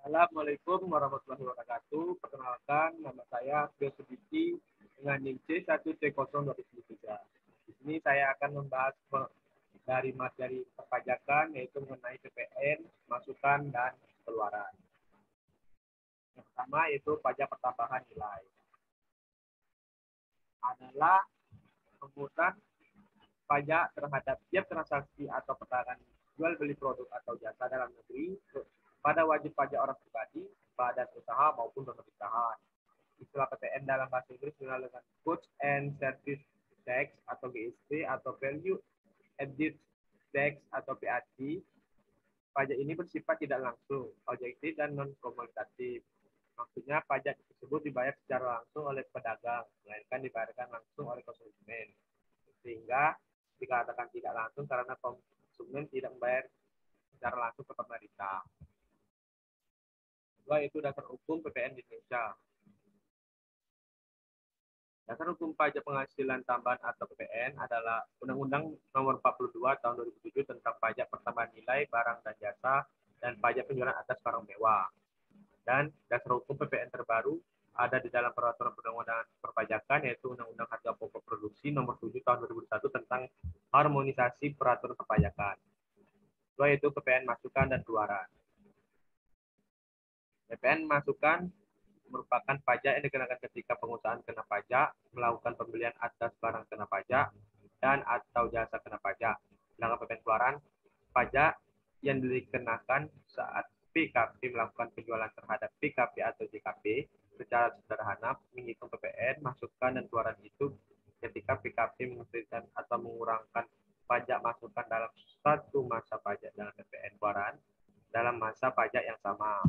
Assalamualaikum warahmatullahi wabarakatuh. Perkenalkan, nama saya Abdul Sudiki dengan NIM C1C023. Di sini saya akan membahas dari materi perpajakan, yaitu mengenai PPN, masukan, dan keluaran. Yang pertama yaitu pajak pertambahan nilai. Adalah pungutan pajak terhadap tiap transaksi atau perdagangan jual beli produk atau jasa dalam negeri pada wajib pajak orang pribadi, badan usaha maupun pemerintahan. Istilah PPN dalam bahasa Inggris dikenal dengan Goods and Service Tax atau GST atau Value Added Tax atau PAT. Pajak ini bersifat tidak langsung, objektif dan non-kumulatif. Maksudnya pajak tersebut dibayar secara langsung oleh pedagang, melainkan dibayarkan langsung oleh konsumen. Sehingga dikatakan tidak langsung karena konsumen tidak membayar secara langsung ke pemerintah. Kedua, itu dasar hukum PPN di Indonesia. Dasar hukum pajak penghasilan tambahan atau PPN adalah Undang-Undang Nomor 42 Tahun 2007 tentang pajak pertambahan nilai barang dan jasa dan pajak penjualan atas barang mewah. Dan dasar hukum PPN terbaru ada di dalam peraturan perundang-undangan perpajakan, yaitu Undang-Undang Harga Pokok Produksi Nomor 7 Tahun 2001 tentang harmonisasi peraturan perpajakan. Kedua, yaitu PPN masukan dan keluaran. PPN masukan merupakan pajak yang dikenakan ketika pengusahaan kena pajak, melakukan pembelian atas barang kena pajak, dan atau jasa kena pajak. Sedangkan PPN keluaran, pajak yang dikenakan saat PKP melakukan penjualan terhadap PKP atau JKP. Secara sederhana, menghitung PPN, masukan, dan keluaran itu ketika PKP mengusulkan atau mengurangkan pajak masukan dalam satu masa pajak dengan PPN keluaran dalam masa pajak yang sama.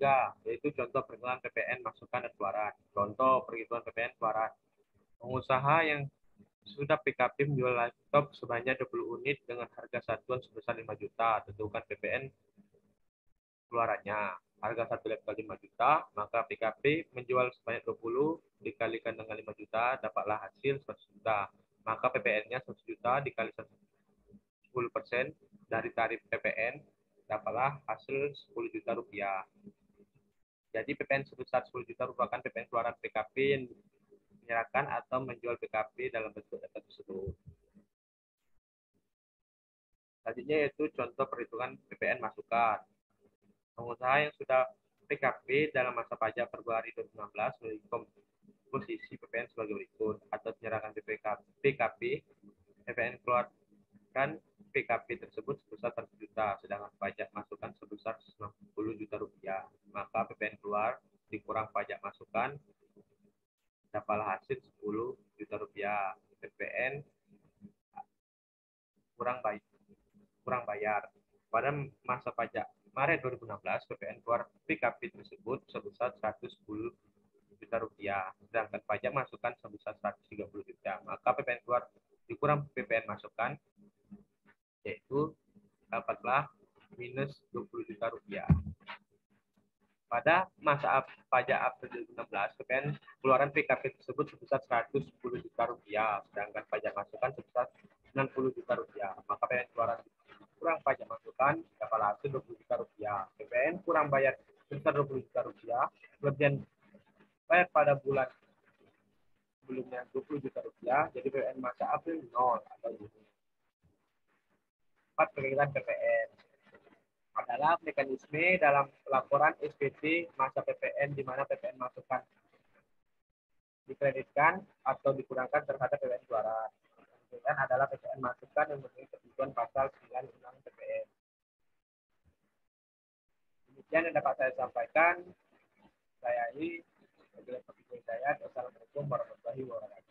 3, yaitu contoh perhitungan PPN masukan dan keluaran. Contoh perhitungan PPN keluaran. Pengusaha yang sudah PKP menjual laptop sebanyak 20 unit dengan harga satuan sebesar 5 juta. Tentukan PPN keluarannya. Harga satu laptop 5 juta, maka PKP menjual sebanyak 20 dikalikan dengan 5 juta, dapatlah hasil 100 juta. Maka PPN-nya 100 juta dikali 10% dari tarif PPN, dapatlah hasil 10 juta rupiah. Jadi PPN sebesar 10 juta merupakan PPN keluaran PKP yang menyerahkan atau menjual PKP dalam bentuk data tersebut. Selanjutnya yaitu contoh perhitungan PPN masukan. Pengusaha yang sudah PKP dalam masa pajak Februari 2016 memiliki komposisi PPN sebagai berikut. Atas penyerahan PKP, PPN keluarkan PKP tersebut sebesar 100 juta, sedangkan pajak masukan sebesar 90 juta rupiah. Maka PPN keluar dikurang pajak masukan dapatlah hasil 10 juta rupiah. PPN kurang bayar. Pada masa pajak Maret 2016, PPN keluar PKP tersebut sebesar 110 juta rupiah, sedangkan pajak masukan sebesar 130 juta. Maka PPN keluar dikurang PPN masukan, yaitu dapatlah minus 20 juta rupiah. Pada masa pajak April 2016, PPN keluaran PKP tersebut sebesar 110 juta rupiah, sedangkan pajak masukan sebesar 60 juta rupiah. Maka PPN keluaran kurang pajak masukan dapat hasil 20 juta rupiah. PPN kurang bayar sebesar 20 juta rupiah, kemudian bayar pada bulan sebelumnya 20 juta rupiah, jadi PPN masa April 0 atau Juni. 4, penginginan PPN adalah mekanisme dalam laporan SPT masa PPN di mana PPN masukan dikreditkan atau dikurangkan terhadap PPN keluaran. Kemudian adalah PPN masukan yang memenuhi ketentuan pasal 9 Undang PPN. Demikian yang dapat saya sampaikan. Saya ini, wabillahi taufiq wal hidayah. Wassalamualaikum warahmatullahi wabarakatuh.